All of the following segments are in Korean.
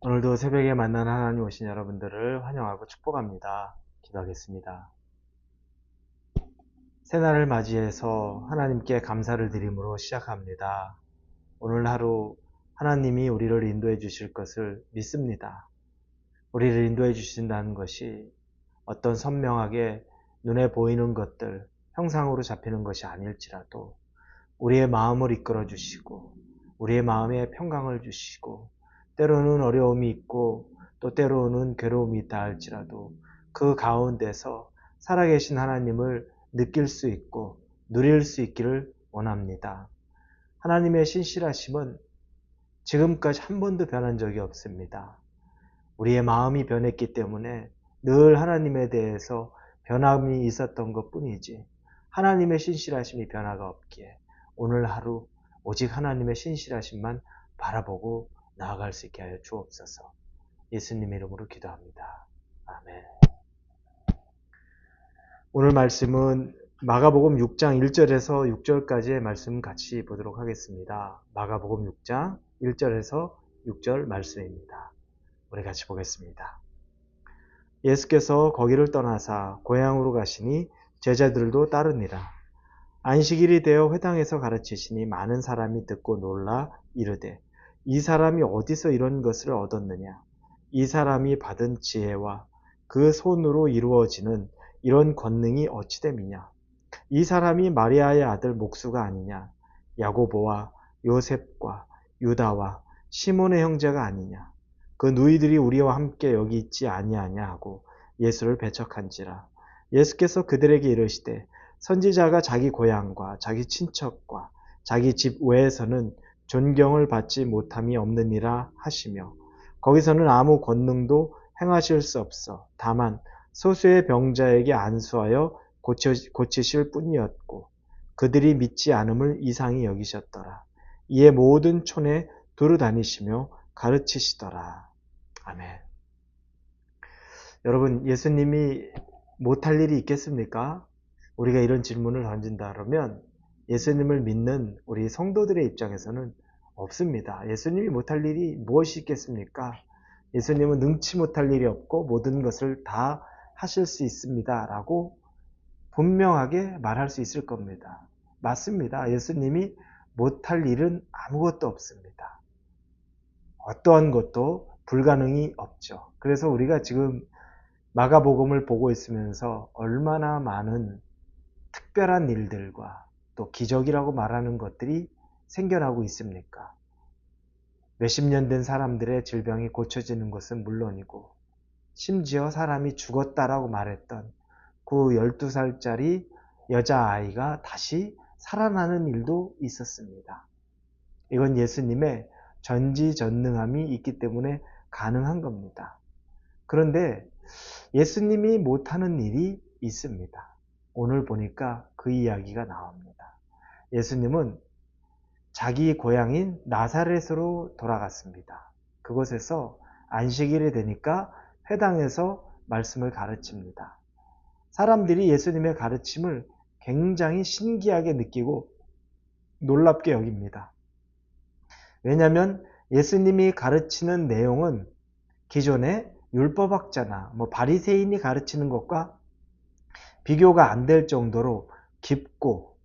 오늘도 새벽에 만난 하나님 오신 여러분들을 환영하고 축복합니다. 기도하겠습니다. 새날을 맞이해서 하나님께 감사를 드림으로 시작합니다. 오늘 하루 하나님이 우리를 인도해 주실 것을 믿습니다. 우리를 인도해 주신다는 것이 어떤 선명하게 눈에 보이는 것들, 형상으로 잡히는 것이 아닐지라도 우리의 마음을 이끌어 주시고 우리의 마음에 평강을 주시고 때로는 어려움이 있고 또 때로는 괴로움이 있다 할지라도 그 가운데서 살아계신 하나님을 느낄 수 있고 누릴 수 있기를 원합니다. 하나님의 신실하심은 지금까지 한 번도 변한 적이 없습니다. 우리의 마음이 변했기 때문에 늘 하나님에 대해서 변함이 있었던 것 뿐이지 하나님의 신실하심이 변화가 없기에 오늘 하루 오직 하나님의 신실하심만 바라보고 나아갈 수 있게 하여 주옵소서. 예수님 이름으로 기도합니다. 아멘. 오늘 말씀은 마가복음 6장 1절에서 6절까지의 말씀 같이 보도록 하겠습니다. 마가복음 6장 1절에서 6절 말씀입니다. 우리 같이 보겠습니다. 예수께서 거기를 떠나사 고향으로 가시니 제자들도 따르니라. 안식일이 되어 회당에서 가르치시니 많은 사람이 듣고 놀라 이르되 이 사람이 어디서 이런 것을 얻었느냐? 이 사람이 받은 지혜와 그 손으로 이루어지는 이런 권능이 어찌 됨이냐? 이 사람이 마리아의 아들 목수가 아니냐? 야고보와 요셉과 유다와 시몬의 형제가 아니냐? 그 누이들이 우리와 함께 여기 있지 아니하냐 하고 예수를 배척한지라. 예수께서 그들에게 이르시되 선지자가 자기 고향과 자기 친척과 자기 집 외에서는 존경을 받지 못함이 없느니라 하시며 거기서는 아무 권능도 행하실 수 없어 다만 소수의 병자에게 안수하여 고치실 뿐이었고 그들이 믿지 않음을 이상히 여기셨더라. 이에 모든 촌에 두루 다니시며 가르치시더라. 아멘. 여러분, 예수님이 못할 일이 있겠습니까? 우리가 이런 질문을 던진다 그러면 예수님을 믿는 우리 성도들의 입장에서는 없습니다. 예수님이 못할 일이 무엇이 있겠습니까? 예수님은 능치 못할 일이 없고 모든 것을 다 하실 수 있습니다. 라고 분명하게 말할 수 있을 겁니다. 맞습니다. 예수님이 못할 일은 아무것도 없습니다. 어떠한 것도 불가능이 없죠. 그래서 우리가 지금 마가복음을 보고 있으면서 얼마나 많은 특별한 일들과 또 기적이라고 말하는 것들이 생겨나고 있습니까? 몇십 년 된 사람들의 질병이 고쳐지는 것은 물론이고 심지어 사람이 죽었다라고 말했던 그 12살짜리 여자아이가 다시 살아나는 일도 있었습니다. 이건 예수님의 전지전능함이 있기 때문에 가능한 겁니다. 그런데 예수님이 못하는 일이 있습니다. 오늘 보니까 그 이야기가 나옵니다. 예수님은 자기 고향인 나사렛으로 돌아갔습니다. 그곳에서 안식일이 되니까 회당에서 말씀을 가르칩니다. 사람들이 예수님의 가르침을 굉장히 신기하게 느끼고 놀랍게 여깁니다. 왜냐하면 예수님이 가르치는 내용은 기존의 율법학자나 바리새인이 가르치는 것과 비교가 안 될 정도로 깊고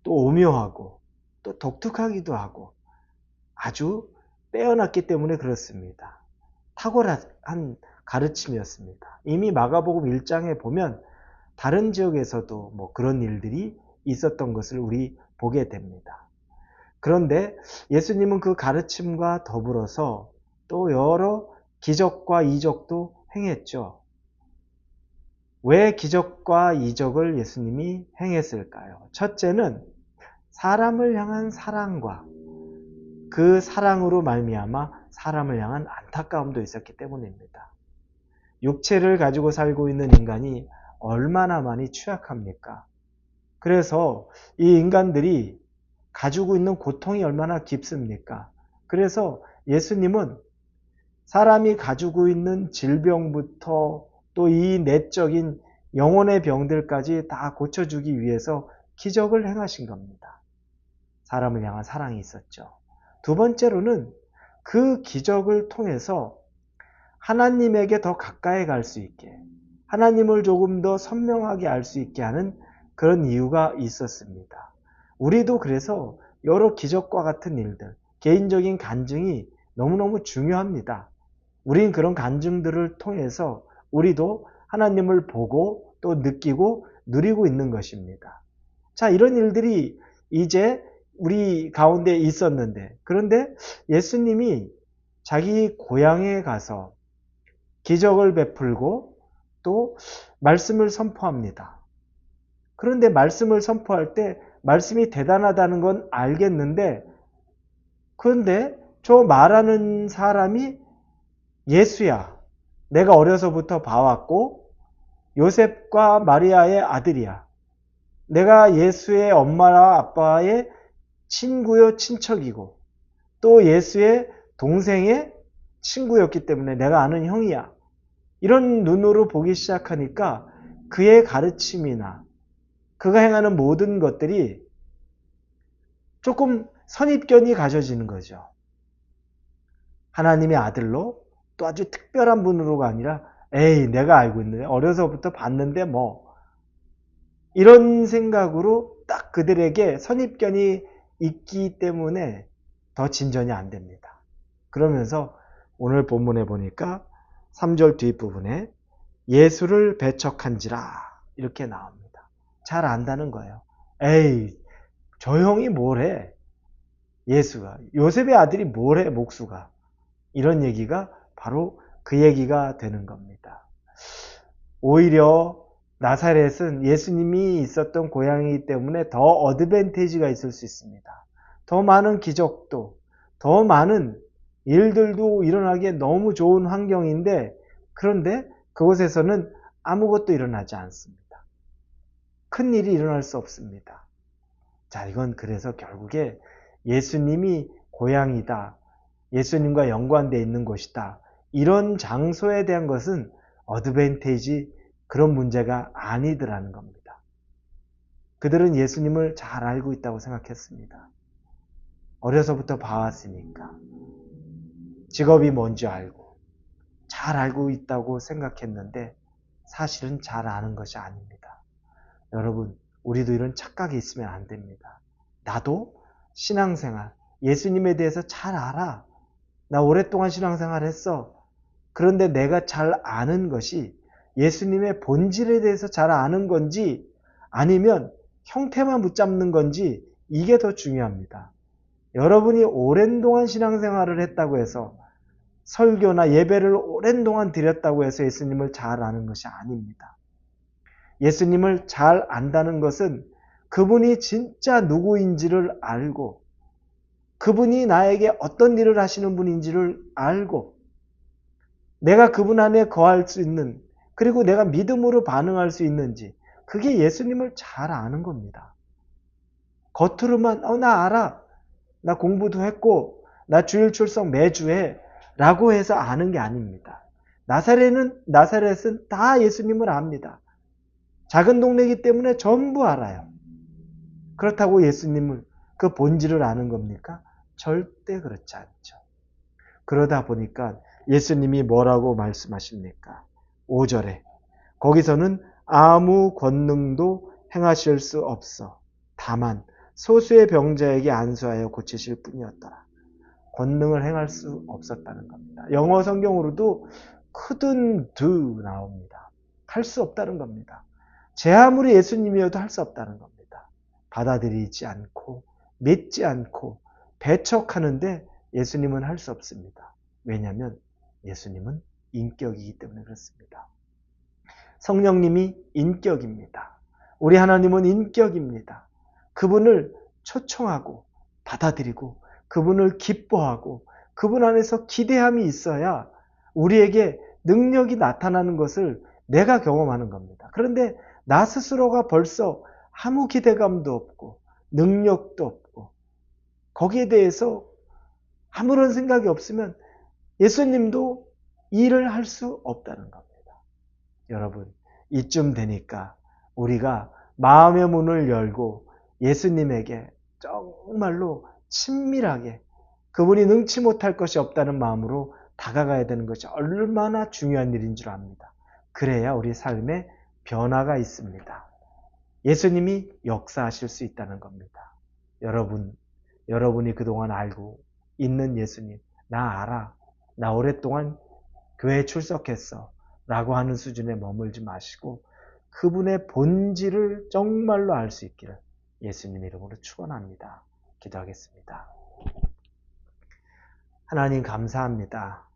또 오묘하고 또 독특하기도 하고 아주 빼어났기 때문에 그렇습니다. 탁월한 가르침이었습니다. 이미 마가복음 1장에 보면 다른 지역에서도 그런 일들이 있었던 것을 우리 보게 됩니다. 그런데 예수님은 그 가르침과 더불어서 또 여러 기적과 이적도 행했죠. 왜 기적과 이적을 예수님이 행했을까요? 첫째는 사람을 향한 사랑과 그 사랑으로 말미암아 사람을 향한 안타까움도 있었기 때문입니다. 육체를 가지고 살고 있는 인간이 얼마나 많이 취약합니까? 그래서 이 인간들이 가지고 있는 고통이 얼마나 깊습니까? 그래서 예수님은 사람이 가지고 있는 질병부터 또 이 내적인 영혼의 병들까지 다 고쳐주기 위해서 기적을 행하신 겁니다. 사람을 향한 사랑이 있었죠. 두 번째로는 그 기적을 통해서 하나님에게 더 가까이 갈 수 있게, 하나님을 조금 더 선명하게 알 수 있게 하는 그런 이유가 있었습니다. 우리도 그래서 여러 기적과 같은 일들, 개인적인 간증이 너무너무 중요합니다. 우린 그런 간증들을 통해서 우리도 하나님을 보고 또 느끼고 누리고 있는 것입니다. 자, 이런 일들이 이제 우리 가운데 있었는데, 그런데 예수님이 자기 고향에 가서 기적을 베풀고 또 말씀을 선포합니다. 그런데 말씀을 선포할 때 말씀이 대단하다는 건 알겠는데, 그런데 저 말하는 사람이 예수야. 내가 어려서부터 봐왔고 요셉과 마리아의 아들이야. 내가 예수의 엄마와 아빠의 친구요 친척이고 또 예수의 동생의 친구였기 때문에 내가 아는 형이야. 이런 눈으로 보기 시작하니까 그의 가르침이나 그가 행하는 모든 것들이 조금 선입견이 가져지는 거죠. 하나님의 아들로 또 아주 특별한 분으로가 아니라 에이 내가 알고 있는데 어려서부터 봤는데 뭐 이런 생각으로 딱 그들에게 선입견이 있기 때문에 더 진전이 안 됩니다. 그러면서 오늘 본문에 보니까 3절 뒷부분에 예수를 배척한지라 이렇게 나옵니다. 잘 안다는 거예요. 에이 저 형이 뭐래? 예수가. 요셉의 아들이 뭐래? 목수가. 이런 얘기가 바로 그 얘기가 되는 겁니다. 오히려 나사렛은 예수님이 있었던 고향이기 때문에 더 어드밴티지가 있을 수 있습니다. 더 많은 기적도, 더 많은 일들도 일어나기에 너무 좋은 환경인데, 그런데 그곳에서는 아무것도 일어나지 않습니다. 큰 일이 일어날 수 없습니다. 자, 이건 그래서 결국에 예수님이 고향이다. 예수님과 연관되어 있는 곳이다. 이런 장소에 대한 것은 어드밴테이지 그런 문제가 아니더라는 겁니다. 그들은 예수님을 잘 알고 있다고 생각했습니다. 어려서부터 봐왔으니까. 직업이 뭔지 알고 잘 알고 있다고 생각했는데 사실은 잘 아는 것이 아닙니다. 여러분, 우리도 이런 착각이 있으면 안 됩니다. 나도 신앙생활, 예수님에 대해서 잘 알아. 나 오랫동안 신앙생활 했어. 그런데 내가 잘 아는 것이 예수님의 본질에 대해서 잘 아는 건지 아니면 형태만 붙잡는 건지 이게 더 중요합니다. 여러분이 오랜 동안 신앙생활을 했다고 해서 설교나 예배를 오랜 동안 드렸다고 해서 예수님을 잘 아는 것이 아닙니다. 예수님을 잘 안다는 것은 그분이 진짜 누구인지를 알고 그분이 나에게 어떤 일을 하시는 분인지를 알고 내가 그분 안에 거할 수 있는 그리고 내가 믿음으로 반응할 수 있는지 그게 예수님을 잘 아는 겁니다. 겉으로만 나 알아. 나 공부도 했고 나 주일 출석 매주 해 라고 해서 아는 게 아닙니다. 나사렛은 다 예수님을 압니다. 작은 동네이기 때문에 전부 알아요. 그렇다고 예수님을 그 본질을 아는 겁니까? 절대 그렇지 않죠. 그러다 보니까 예수님이 뭐라고 말씀하십니까? 5절에 거기서는 아무 권능도 행하실 수 없어 다만 소수의 병자에게 안수하여 고치실 뿐이었더라. 권능을 행할 수 없었다는 겁니다. 영어 성경으로도 couldn't do 나옵니다. 할 수 없다는 겁니다. 제 아무리 예수님이어도 할 수 없다는 겁니다. 받아들이지 않고 믿지 않고 배척하는데 예수님은 할 수 없습니다. 왜냐하면 예수님은 인격이기 때문에 그렇습니다. 성령님이 인격입니다. 우리 하나님은 인격입니다. 그분을 초청하고 받아들이고 그분을 기뻐하고 그분 안에서 기대함이 있어야 우리에게 능력이 나타나는 것을 내가 경험하는 겁니다. 그런데 나 스스로가 벌써 아무 기대감도 없고 능력도 없고 거기에 대해서 아무런 생각이 없으면 예수님도 일을 할 수 없다는 겁니다. 여러분, 이쯤 되니까 우리가 마음의 문을 열고 예수님에게 정말로 친밀하게 그분이 능치 못할 것이 없다는 마음으로 다가가야 되는 것이 얼마나 중요한 일인 줄 압니다. 그래야 우리 삶에 변화가 있습니다. 예수님이 역사하실 수 있다는 겁니다. 여러분이 그동안 알고 있는 예수님, 나 알아. 나 오랫동안 교회에 출석했어. 라고 하는 수준에 머물지 마시고 그분의 본질을 정말로 알 수 있기를 예수님 이름으로 축원합니다. 기도하겠습니다. 하나님 감사합니다.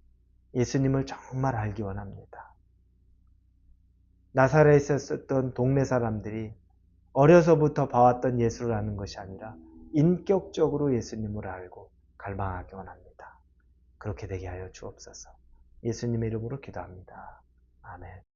예수님을 정말 알기 원합니다. 나사렛에 있었던 동네 사람들이 어려서부터 봐왔던 예수를 아는 것이 아니라 인격적으로 예수님을 알고 갈망하기 원합니다. 그렇게 되게 하여 주옵소서. 예수님의 이름으로 기도합니다. 아멘.